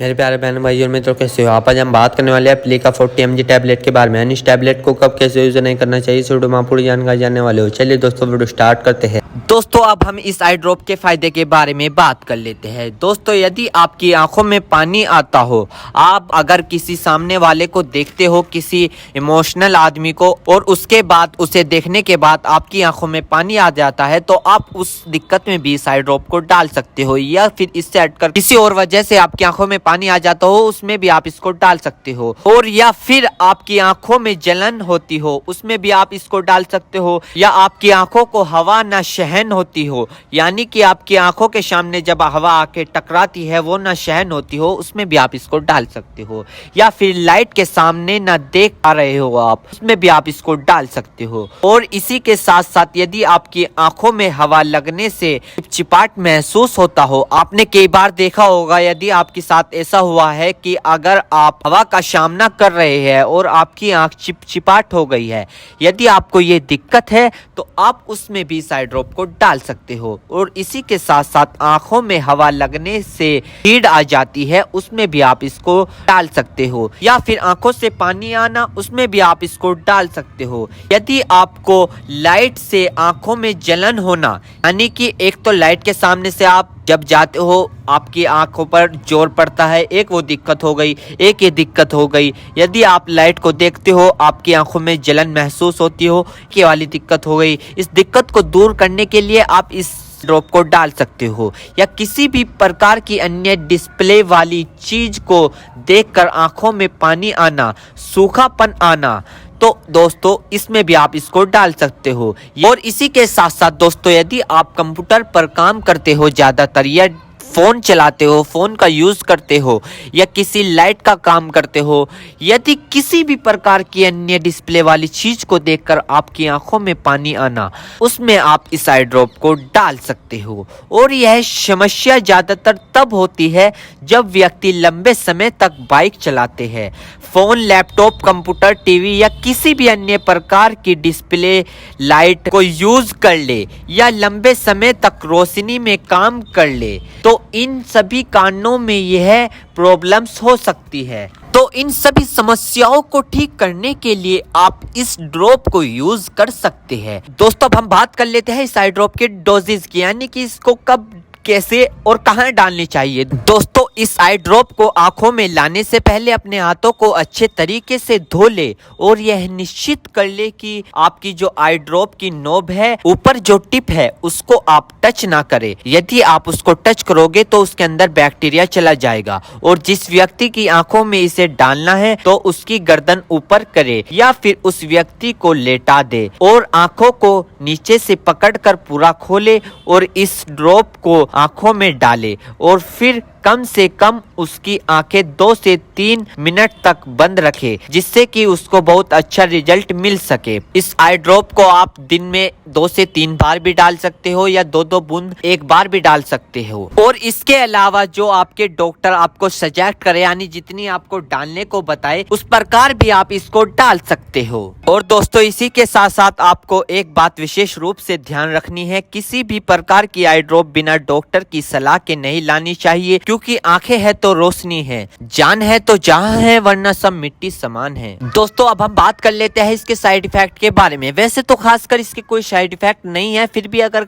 मेरे प्यारे बहन भाई और मित्रों, कैसे हो आप? आज हम बात करने वाले हैं प्लीका 40 mg टैबलेट के बारे में। इस टैबलेट को कब कैसे यूज नहीं करना चाहिए, इस वीडियो में पूरी जानकारी जानने वाले हो। चलिए दोस्तों वीडियो स्टार्ट करते हैं। दोस्तों अब हम इस आई ड्रॉप के फायदे के बारे में बात कर लेते हैं। दोस्तों यदि आपकी आंखों में पानी आता हो, आप अगर किसी सामने वाले को देखते हो, किसी इमोशनल आदमी को, और उसके बाद उसे देखने के बाद आपकी आंखों में पानी आ जाता है, तो आप उस दिक्कत में भी इस आई ड्रॉप को डाल सकते हो। या फिर इससे हटकर किसी और वजह से आपकी आंखों में पानी आ जाता हो, उसमें भी आप इसको डाल सकते हो। और या फिर आपकी आंखों में जलन होती हो, उसमें भी आप इसको डाल सकते हो। या आपकी आंखों को हवा न सहन होती हो, यानी कि आपकी आंखों के सामने जब हवा आके टकराती है वो न सहन होती हो, उसमें भी आप इसको डाल सकते हो। या फिर लाइट के सामने न देख पा रहे हो आप, उसमें भी आप इसको डाल सकते हो। और इसी के साथ साथ यदि आपकी आंखों में हवा लगने से चिपचिपाहट महसूस होता हो, आपने कई बार देखा होगा, यदि आपके साथ ऐसा हुआ है कि अगर आप हवा का सामना कर रहे हैं और आपकी आंख चिपचिपाहट हो गई है, यदि आपको ये दिक्कत है तो आप उसमें भी इस आई ड्रॉप को डाल सकते हो। और इसी के साथ साथ आंखों में हवा लगने से हीट आ जाती है, उसमें भी आप इसको डाल सकते हो। या फिर आंखों से पानी आना, उसमें भी आप इसको डाल सकते हो। यदि आपको लाइट से आंखों में जलन होना, यानी कि एक तो लाइट के सामने से आप जब जाते हो आपकी आंखों पर जोर पड़ता है, एक वो दिक्कत हो गई, एक ये दिक्कत हो गई। यदि आप लाइट को देखते हो, आपकी आंखों में जलन महसूस होती हो, ये वाली दिक्कत हो गई। इस दिक्कत को दूर करने के लिए आप इस ड्रॉप को डाल सकते हो। या किसी भी प्रकार की अन्य डिस्प्ले वाली चीज को देखकर आंखों में पानी आना, सूखापन आना, तो दोस्तों इसमें भी आप इसको डाल सकते हो। और इसी के साथ साथ दोस्तों यदि आप कंप्यूटर पर काम करते हो ज्यादातर, या फोन चलाते हो, फोन का यूज करते हो, या किसी लाइट का काम करते हो, यदि किसी भी प्रकार की अन्य डिस्प्ले वाली चीज को देखकर आपकी आंखों में पानी आना, उसमें आप इस आई ड्रॉप को डाल सकते हो। और यह समस्या ज्यादातर तब होती है जब व्यक्ति लंबे समय तक बाइक चलाते हैं, फोन, लैपटॉप, कंप्यूटर, टीवी या किसी भी अन्य प्रकार की डिस्प्ले लाइट को यूज कर ले, या लंबे समय तक रोशनी में काम कर ले, तो इन सभी कारणों में यह प्रॉब्लम्स हो सकती है। तो इन सभी समस्याओं को ठीक करने के लिए आप इस ड्रॉप को यूज कर सकते हैं। दोस्तों अब हम बात कर लेते हैं इस आई ड्रॉप के डोजेज की, यानी कि इसको कब, कैसे और कहां डालनी चाहिए। दोस्तों इस आई ड्रॉप को आंखों में लाने से पहले अपने हाथों को अच्छे तरीके से धो ले और यह निश्चित कर ले कि आपकी जो आई ड्रॉप की नोब है, ऊपर जो टिप है, उसको आप टच ना करें। यदि आप उसको टच करोगे तो उसके अंदर बैक्टीरिया चला जाएगा। और जिस व्यक्ति की आंखों में इसे डालना है तो उसकी गर्दन ऊपर करे या फिर उस व्यक्ति को लेटा दे और आंखों को नीचे से पकड़कर पूरा खोले और इस ड्रॉप को आंखों में डाले और फिर कम से कम उसकी आंखें 2 से 3 मिनट तक बंद रखे, जिससे कि उसको बहुत अच्छा रिजल्ट मिल सके। इस आई ड्रॉप को आप दिन में 2 से 3 बार भी डाल सकते हो, या 2-2 बूंद एक बार भी डाल सकते हो। और इसके अलावा जो आपके डॉक्टर आपको सजेस्ट करे, यानी जितनी आपको डालने को बताए, उस प्रकार भी आप इसको डाल सकते हो। और दोस्तों इसी के साथ साथ आपको एक बात विशेष रूप से ध्यान रखनी है, किसी भी प्रकार की आई ड्रॉप बिना डॉक्टर की सलाह के नहीं लानी चाहिए, क्योंकि आंखें है तो रोशनी है, जान है तो जहां है, वरना सब मिट्टी समान है। दोस्तों अब हम बात कर लेते हैं इसके साइड इफेक्ट के बारे में। वैसे तो खासकर इसके कोई साइड इफेक्ट नहीं है, फिर भी अगर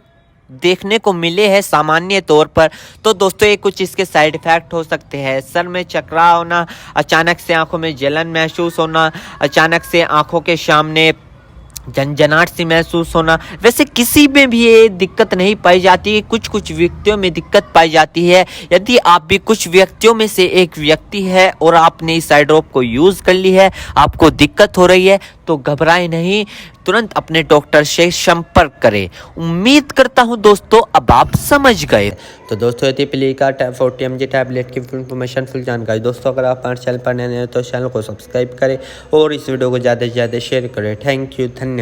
देखने को मिले हैं सामान्य तौर पर, तो दोस्तों ये कुछ इसके साइड इफेक्ट हो सकते हैं। सर में चकरा होना, अचानक से आंखों में जलन महसूस होना, अचानक से आंखों के सामने झंझनाहट सी महसूस होना। वैसे किसी में भी ये दिक्कत नहीं पाई जाती, कुछ कुछ व्यक्तियों में दिक्कत पाई जाती है। यदि आप भी कुछ व्यक्तियों में से एक व्यक्ति है और आपने इस आई ड्रॉप को यूज कर ली है, आपको दिक्कत हो रही है, तो घबराएं नहीं, तुरंत अपने डॉक्टर से संपर्क करें। उम्मीद करता हूं दोस्तों अब आप समझ गए। तो दोस्तों ये प्लीका 40 mg टैबलेट की फुल इन्फॉर्मेशन, फुल जानकारी। दोस्तों अगर आप हमारे चैनल पर नए हैं तो चैनल को सब्सक्राइब करें और इस वीडियो को ज़्यादा से ज़्यादा शेयर करें। थैंक यू, धन्यवाद।